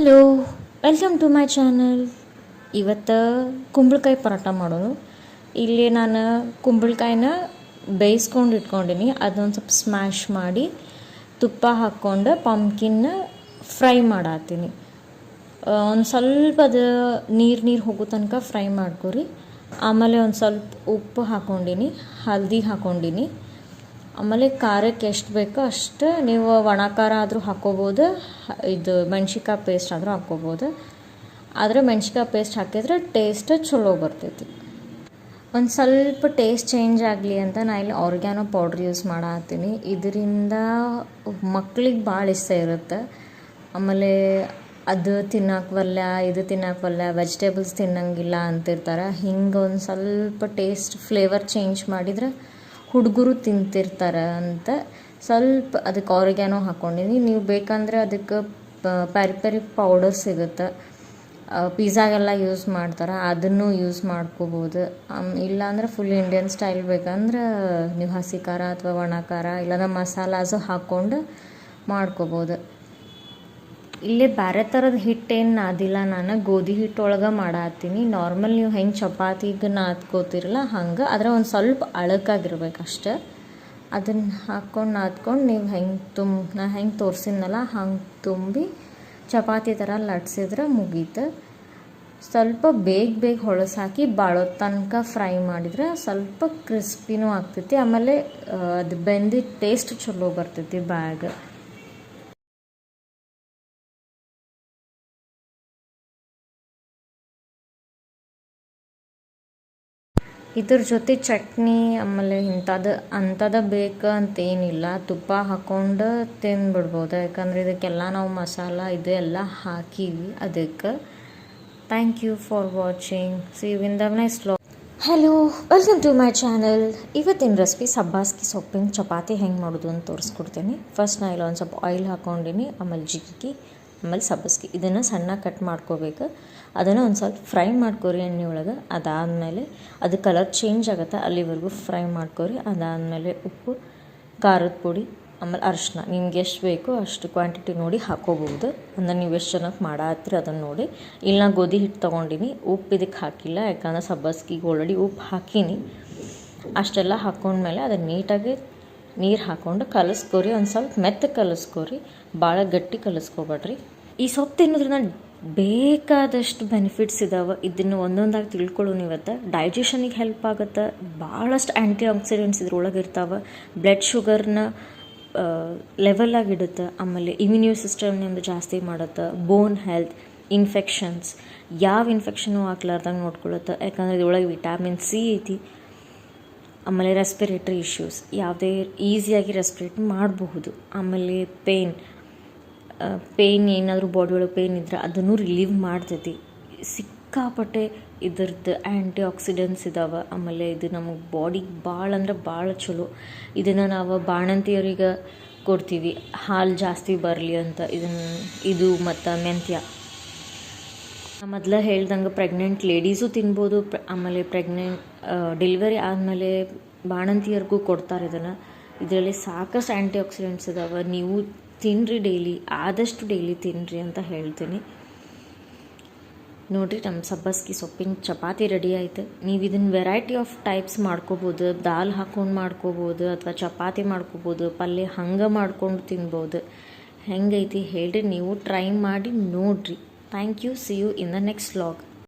Hello, welcome to my channel. ಇವತ್ತು ಕುಂಬಳಕಾಯಿ ಪರೋಟ ಮಾಡೋದು. ಇಲ್ಲಿ ನಾನು ಕುಂಬಳಕಾಯಿನ ಬೇಯಿಸ್ಕೊಂಡು ಇಟ್ಕೊಂಡಿನಿ. ಅದೊಂದು ಸ್ವಲ್ಪ ಸ್ಮ್ಯಾಶ್ ಮಾಡಿ ತುಪ್ಪ ಹಾಕ್ಕೊಂಡು ಪಂಪ್ಕಿನ್ನ ಫ್ರೈ ಮಾಡತ್ತೀನಿ. ಒಂದು ಸ್ವಲ್ಪ ಅದು ನೀರು ಹೋಗೋ ತನಕ ಫ್ರೈ ಮಾಡ್ಕೊರಿ. ಆಮೇಲೆ ಒಂದು ಸ್ವಲ್ಪ ಉಪ್ಪು ಹಾಕ್ಕೊಂಡಿನಿ, ಹಲ್ದಿ ಹಾಕ್ಕೊಂಡಿನಿ. ಆಮೇಲೆ ಖಾರಕ್ಕೆ ಎಷ್ಟು ಬೇಕೋ ಅಷ್ಟು ನೀವು ಒಣ ಖಾರ ಆದರೂ ಹಾಕ್ಕೋಬೋದು, ಇದು ಮೆಣ್ಸಿನ್ಕಾಯಿ ಪೇಸ್ಟ್ ಆದರೂ ಹಾಕ್ಕೋಬೋದು. ಆದರೆ ಮೆಣ್ಸಿನ್ಕಾಯಿ ಪೇಸ್ಟ್ ಹಾಕಿದ್ರೆ ಟೇಸ್ಟ್ ಚಲೋ ಬರ್ತೈತಿ. ಒಂದು ಸ್ವಲ್ಪ ಟೇಸ್ಟ್ ಚೇಂಜ್ ಆಗಲಿ ಅಂತ ನಾನು ಇಲ್ಲಿ ಆರ್ಗ್ಯಾನೋ ಪೌಡ್ರ್ ಯೂಸ್ ಮಾಡತ್ತೀನಿ. ಇದರಿಂದ ಮಕ್ಳಿಗೆ ಭಾಳ ಇಷ್ಟ ಇರುತ್ತೆ. ಆಮೇಲೆ ಅದು ತಿನ್ನೋಕ್ವಲ್ಲ, ಇದು ತಿನ್ನೋಕ್ವಲ್ಲ, ವೆಜಿಟೇಬಲ್ಸ್ ತಿನ್ನಂಗಿಲ್ಲ ಅಂತಿರ್ತಾರೆ. ಹಿಂಗೆ ಒಂದು ಸ್ವಲ್ಪ ಟೇಸ್ಟ್ ಫ್ಲೇವರ್ ಚೇಂಜ್ ಮಾಡಿದರೆ ಹುಡುಗರು ತಿಂತಿರ್ತಾರೆ ಅಂತ ಸ್ವಲ್ಪ ಅದಕ್ಕೆ ಆರ್ಗ್ಯಾನೋ ಹಾಕ್ಕೊಂಡಿನಿ. ನೀವು ಬೇಕಂದರೆ ಅದಕ್ಕೆ ಪೆರಿ ಪೌಡರ್ ಸಿಗುತ್ತೆ, ಪಿಜ್ಜಾಗೆಲ್ಲ ಯೂಸ್ ಮಾಡ್ತಾರೆ, ಅದನ್ನು ಯೂಸ್ ಮಾಡ್ಕೋಬೋದು. ಇಲ್ಲಾಂದ್ರೆ ಫುಲ್ ಇಂಡಿಯನ್ ಸ್ಟೈಲ್ ಬೇಕಂದ್ರೆ ನೀವು ಹಸಿ ಖಾರ ಅಥವಾ ಒಣ ಖಾರ ಇಲ್ಲಾಂದ್ರೆ ಮಸಾಲಾಸು ಹಾಕ್ಕೊಂಡು ಮಾಡ್ಕೋಬೋದು. ಇಲ್ಲಿ ಬೇರೆ ಥರದ ಹಿಟ್ಟೇನು ನಾದಿಲ್ಲ, ನಾನು ಗೋಧಿ ಹಿಟ್ಟೊಳಗೆ ಮಾಡತ್ತೀನಿ. ನಾರ್ಮಲ್ ನೀವು ಹೆಂಗೆ ಚಪಾತಿಗೆ ನಾದ್ಕೋತಿರಲ್ಲ ಹಂಗೆ, ಆದರೆ ಒಂದು ಸ್ವಲ್ಪ ಅಳಕಾಗಿರ್ಬೇಕು ಅಷ್ಟೆ. ಅದನ್ನು ಹಾಕ್ಕೊಂಡು ನಾದ್ಕೊಂಡು ನೀವು ನಾ ಹೆಂಗೆ ತೋರಿಸಿದ್ನಲ್ಲ ಹಂಗೆ ತುಂಬಿ ಚಪಾತಿ ಥರ ಲಟ್ಸಿದ್ರೆ ಮುಗೀತು. ಸ್ವಲ್ಪ ಬೇಗ ಹೊಳಸಾಕಿ ಬಾಳೋ ತನಕ ಫ್ರೈ ಮಾಡಿದರೆ ಸ್ವಲ್ಪ ಕ್ರಿಸ್ಪಿನೂ ಆಗ್ತೈತಿ. ಆಮೇಲೆ ಅದು ಬೆಂದಿದ್ದ ಟೇಸ್ಟ್ ಚಲೋ ಬರ್ತೈತಿ ಬ್ಯಾಗ್. ಇದ್ರ ಜೊತೆ ಚಟ್ನಿ ಆಮೇಲೆ ಅಂಥದ್ದು ಬೇಕು ಅಂತೇನಿಲ್ಲ, ತುಪ್ಪ ಹಾಕ್ಕೊಂಡು ತಿಂದ್ಬಿಡ್ಬೋದು. ಯಾಕಂದರೆ ಇದಕ್ಕೆಲ್ಲ ನಾವು ಮಸಾಲ ಇದೆಲ್ಲ ಹಾಕೀವಿ ಅದಕ್ಕೆ. Thank you for watching. See you in the next vlog. Hello, welcome to my channel. ಇವತ್ತಿನ ರೆಸಿಪಿ ಸಬ್ಬಾಸ್ಗಿ ಸೊಪ್ಪಿನ ಚಪಾತಿ ಹೆಂಗೆ ಮಾಡೋದು ಅಂತ ತೋರಿಸ್ಕೊಡ್ತೀನಿ. ಫಸ್ಟ್ ನಾನು ಒಂದು ಸ್ವಲ್ಪ ಆಯಿಲ್ ಹಾಕ್ಕೊಂಡಿನಿ, ಆಮೇಲೆ ಜೀರಿಗೆ, ಆಮೇಲೆ ಸಬ್ಬಸ್ಗಿ ಇದನ್ನು ಸಣ್ಣ ಕಟ್ ಮಾಡ್ಕೋಬೇಕು. ಅದನ್ನು ಒಂದು ಸ್ವಲ್ಪ ಫ್ರೈ ಮಾಡ್ಕೊರಿ ಎಣ್ಣೆ ಒಳಗೆ. ಅದಾದಮೇಲೆ ಅದು ಕಲರ್ ಚೇಂಜ್ ಆಗುತ್ತೆ ಅಲ್ಲಿವರೆಗೂ ಫ್ರೈ ಮಾಡ್ಕೊರಿ. ಅದಾದಮೇಲೆ ಉಪ್ಪು, ಖಾರದ ಪುಡಿ, ಆಮೇಲೆ ಅರಿಶಿನ ನಿಮ್ಗೆ ಎಷ್ಟು ಬೇಕೋ ಅಷ್ಟು ಕ್ವಾಂಟಿಟಿ ನೋಡಿ ಹಾಕ್ಕೋಬೋದು. ಅಂದರೆ ನೀವು ಎಷ್ಟು ಜನಕ್ಕೆ ಮಾಡತ್ತೀರಿ ಅದನ್ನು ನೋಡಿ. ಇಲ್ಲಿ ನಾನು ಗೋಧಿ ಹಿಟ್ಟು ತೊಗೊಂಡಿನಿ, ಉಪ್ಪು ಇದಕ್ಕೆ ಹಾಕಿಲ್ಲ ಯಾಕಂದ್ರೆ ಸಬ್ಬಸ್ಗಿಗೆ ಆಲ್ರೆಡಿ ಉಪ್ಪು ಹಾಕೀನಿ. ಅಷ್ಟೆಲ್ಲ ಹಾಕ್ಕೊಂಡ್ಮೇಲೆ ಅದನ್ನು ನೀಟಾಗಿ ನೀರು ಹಾಕ್ಕೊಂಡು ಕಲಿಸ್ಕೊರಿ. ಒಂದು ಸ್ವಲ್ಪ ಮೆತ್ತಗೆ ಕಲಿಸ್ಕೊರಿ, ಭಾಳ ಗಟ್ಟಿ ಕಲಿಸ್ಕೊಬೇಡ್ರಿ. ಈ ಸೊಪ್ಪು ತಿನ್ನೋದ್ರಿಂದ ಬೇಕಾದಷ್ಟು ಬೆನಿಫಿಟ್ಸ್ ಇದ್ದಾವೆ. ಇದನ್ನು ಒಂದೊಂದಾಗಿ ತಿಳ್ಕೊಳ್ಳೋಣ ಇವತ್ತು. ಡೈಜೆಷನಿಗೆ ಹೆಲ್ಪ್ ಆಗುತ್ತೆ, ಭಾಳಷ್ಟು ಆ್ಯಂಟಿ ಆಕ್ಸಿಡೆಂಟ್ಸ್ ಇದ್ರೊಳಗೆ ಇರ್ತಾವೆ. ಬ್ಲಡ್ ಶುಗರ್ನ ಲೆವೆಲಾಗಿಡುತ್ತೆ. ಆಮೇಲೆ ಇಮ್ಯೂನ್ ಸಿಸ್ಟಮ್ ನಿಮ್ಮದು ಜಾಸ್ತಿ ಮಾಡುತ್ತೆ. ಬೋನ್ ಹೆಲ್ತ್, ಇನ್ಫೆಕ್ಷನ್ಸ್ ಯಾವ ಇನ್ಫೆಕ್ಷನು ಆಗ್ಲಾರ್ದಂಗೆ ನೋಡ್ಕೊಳ್ಳುತ್ತೆ. ಯಾಕಂದರೆ ಇದ್ರೊಳಗೆ ವಿಟಾಮಿನ್ ಸಿ ಐತಿ. ಆಮೇಲೆ ರೆಸ್ಪಿರೇಟ್ರಿ ಇಶ್ಯೂಸ್ ಯಾವುದೇ ಈಸಿಯಾಗಿ ರೆಸ್ಪಿರೇಟ್ ಮಾಡಬಹುದು. ಆಮೇಲೆ ಪೇಯ್ನ್ ಏನಾದರೂ ಬಾಡಿ ಒಳಗೆ ಪೇಯ್ನ್ ಇದ್ದರೆ ಅದನ್ನು ರಿಲೀವ್ ಮಾಡ್ತೈತಿ. ಸಿಕ್ಕಾಪಟ್ಟೆ ಇದ್ರದ್ದು ಆ್ಯಂಟಿ ಆಕ್ಸಿಡೆಂಟ್ಸ್ ಇದ್ದಾವೆ. ಆಮೇಲೆ ಇದು ನಮಗೆ ಬಾಡಿಗೆ ಭಾಳ ಅಂದ್ರೆ ಭಾಳ ಚಲೋ. ಇದನ್ನು ನಾವು ಬಾಣಂತಿಯರಿಗೆ ಕೊಡ್ತೀವಿ ಹಾಲು ಜಾಸ್ತಿ ಬರಲಿ ಅಂತ. ಇದು ಮತ್ತು ಮೆಂತ್ಯ ಮೊದಲು ಹೇಳ್ದಂಗೆ ಪ್ರೆಗ್ನೆಂಟ್ ಲೇಡೀಸು ತಿನ್ಬೋದು. ಆಮೇಲೆ ಡೆಲಿವರಿ ಆದಮೇಲೆ ಬಾಣಂತಿಯರಿಗೂ ಕೊಡ್ತಾರೆ ಇದನ್ನು. ಇದರಲ್ಲಿ ಸಾಕಷ್ಟು ಆ್ಯಂಟಿ ಆಕ್ಸಿಡೆಂಟ್ಸ್ ಇದ್ದಾವೆ. ನೀವು ತಿನ್ನಿರಿ, ಆದಷ್ಟು ಡೈಲಿ ತಿನ್ನಿರಿ ಅಂತ ಹೇಳ್ತೀನಿ. ನೋಡಿರಿ, ನಮ್ಮ ಸಬ್ಬಸ್ಗಿ ಸೊಪ್ಪಿನ ಚಪಾತಿ ರೆಡಿ ಆಯಿತು. ನೀವು ಇದನ್ನು ವೆರೈಟಿ ಆಫ್ ಟೈಪ್ಸ್ ಮಾಡ್ಕೋಬೋದು. ದಾಲ್ ಹಾಕ್ಕೊಂಡು ಮಾಡ್ಕೋಬೋದು ಅಥವಾ ಚಪಾತಿ ಮಾಡ್ಕೋಬೋದು, ಪಲ್ಯ ಹಂಗೆ ಮಾಡ್ಕೊಂಡು ತಿನ್ಬೋದು. ಹೆಂಗೈತಿ ಹೇಳ್ರಿ, ನೀವು ಟ್ರೈ ಮಾಡಿ ನೋಡಿರಿ. Thank you. See you in the next vlog.